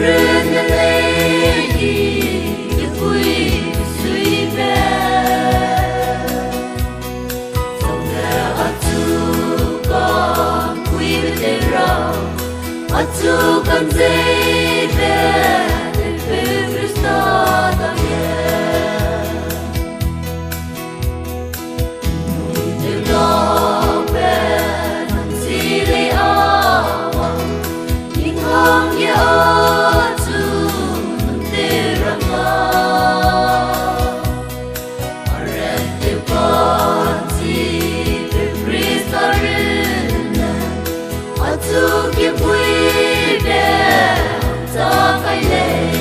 rừng lên đi vui suy về dòng đời ở tu con quý bên đây rồi ở tu con dễ về để Christo ta về từ đó về nằm gì lấy những hôm nhớ tu nằm răng ở đây để con gì về Christo ở tu kiếm vui về ta phải lấy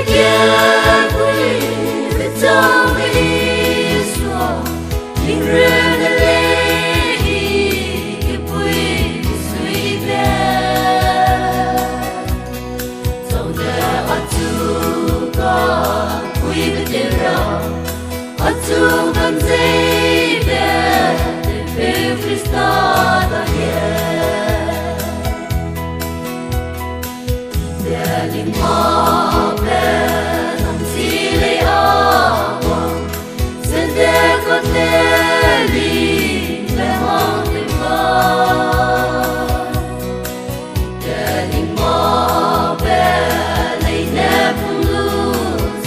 kia vui về ta mới xóa những rừng lên kiếm vui suy về dẫu đời ở tu con vui bên đây rồi ở tu con dễ về để Christo ta những mơ về nằm gì lấy áo xin để có thể đi về mong tìm mơ để những mơ về lấy nếp không lưu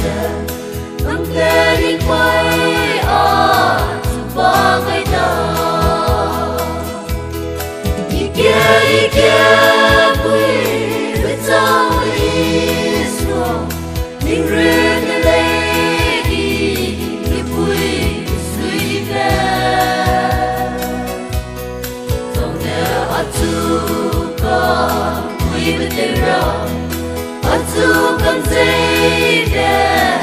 dần vẫn thể đi quay ở dù bao ngày đầu ý kia vui với ta những rừng lên đi vui suy về dòng đời ở tu con quý bên đây rồi ở tu con dễ về